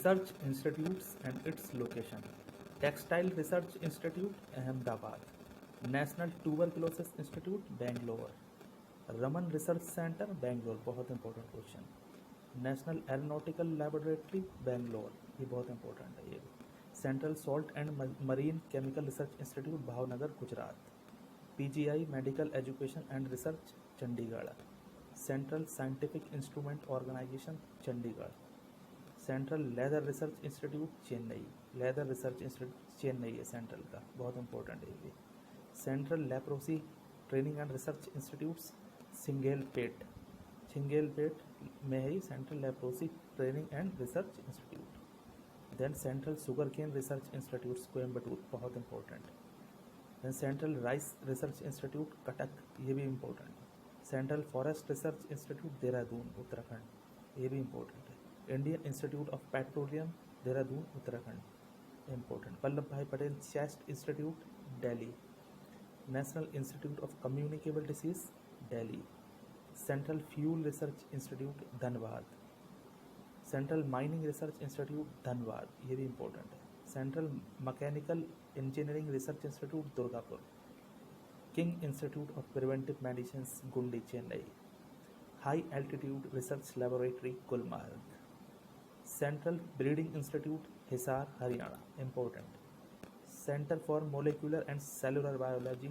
Research institutes and its location. Textile Research Institute, Ahmedabad. National Tuberculosis Institute, Bangalore. Raman Research Center, Bangalore. बहुत important question. National Aeronautical Laboratory, Bangalore. ये बहुत important है ये. Central Salt and Marine Chemical Research Institute, Bhavnagar, Gujarat. PGI Medical Education and Research, Chandigarh. Central Scientific Instrument Organisation, Chandigarh. Central Leather Research Institute, Chennai. Leather Research Institute Chennai है Central का, बहुत important है ये. Central Leprosy Training and Research Institutes, Chingleput. Chingleput में है Central Leprosy Training and Research Institute. Then Central sugar cane Research Institute, Coimbatore, बहुत important. Then Central Rice Research Institute, Cuttack, ये भी important. Central Forest Research Institute, Dehradun, Uttarakhand, ये भी इंपॉर्टेंट है. Indian Institute of Petroleum, Dehradun, Uttarakhand, important. Vallabhbhai Patel Chest Institute, Delhi. National Institute of Communicable Disease, Delhi. Central Fuel Research Institute, Dhanbad. Central Mining Research Institute, Dhanbad, ये भी important है. Central Mechanical Engineering Research Institute, Durgapur. King Institute of Preventive Medicine, गुंडी, Chennai. High Altitude Research Laboratory, Gulmarg. Central Breeding Institute, Hisar, Haryana, important. Centre for Molecular and Cellular Biology,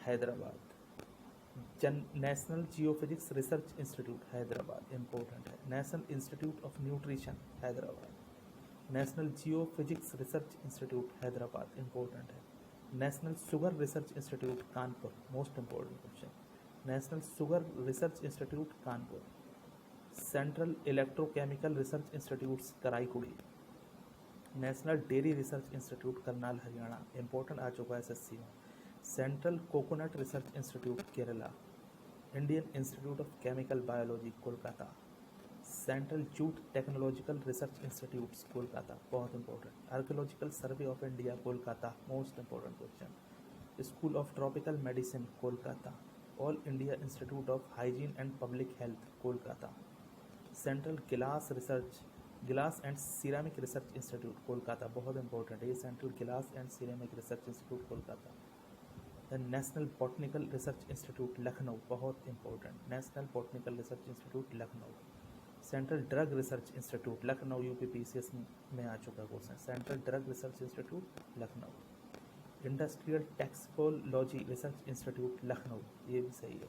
Hyderabad. National Geophysics Research Institute, Hyderabad, important है. National Institute of Nutrition, Hyderabad. National Geophysics Research Institute, Hyderabad, important है. National Sugar Research Institute, Kanpur, most important question. National Sugar Research Institute, Kanpur. Central Electrochemical Research Institute, Karaikudi. National Dairy Research Institute, Karnal, Haryana, important आ चुका है SSC में. Central coconut research Institute, Kerala. Indian Institute of Chemical Biology, Kolkata. Central Jute Technological Research Institute, Kolkata, बहुत important. Archaeological Survey of India, Kolkata, most important question. School of Tropical Medicine, Kolkata. All India Institute of Hygiene and Public Health, Kolkata. Central Glass and Ceramic Research Institute, Kolkata, बहुत important है ये. Central Glass and Ceramic Research Institute, Kolkata. The National Botanical Research Institute, Lucknow, बहुत important. National Botanical Research Institute, Lucknow. Central Drug Research Institute, Lucknow, UPPCS में आ चुका question. Central Drug Research Institute, Lucknow. Industrial Toxicology Research Institute, Lucknow, ये भी सही है.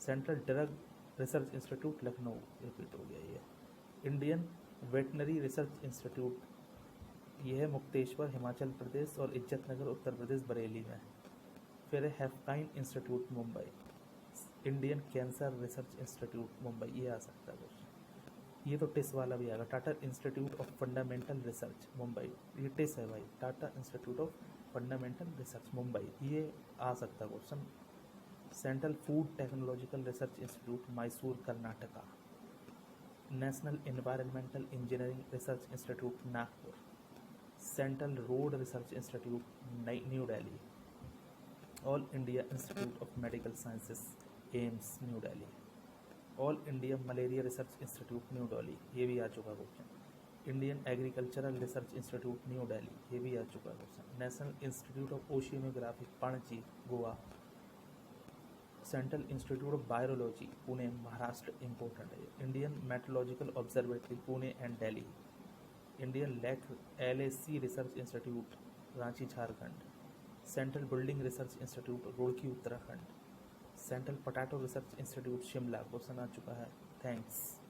Central Drug Research Institute, Lucknow, repeat हो गया ये. इंडियन वेटनरी रिसर्च इंस्टीट्यूट, ये है मुक्तेश्वर, हिमाचल प्रदेश, और इज्जतनगर, उत्तर प्रदेश, बरेली में. फिर है Haffkine Institute, Mumbai. Indian Cancer Research Institute, Mumbai, ये आ सकता है क्वेश्चन. ये तो टिस वाला भी आएगा. Tata institute of fundamental research, Mumbai, ये टिस है भाई. Tata institute of fundamental research, Mumbai, ये आ सकता है question. Central food technological Research institute, Mysore, Karnataka. National environmental engineering Research institute, Nagpur. Central road research institute, new Delhi. All India Institute of medical sciences, AIIMS, new Delhi. All India malaria research institute, new Delhi, ये भी आ चुका question. Indian agricultural research institute, new Delhi, ये भी आ चुका question. National Institute of Oceanography, Panaji, Goa. Central Institute of Biology, Pune, Maharashtra, important है. Indian Meteorological Observatory, Pune and Delhi. Indian LAC Research Institute, Ranchi, Jharkhand. Central Building Research Institute, Roorkee, Uttarakhand. Central Potato Research Institute, Shimla, question आ चुका है. Thanks.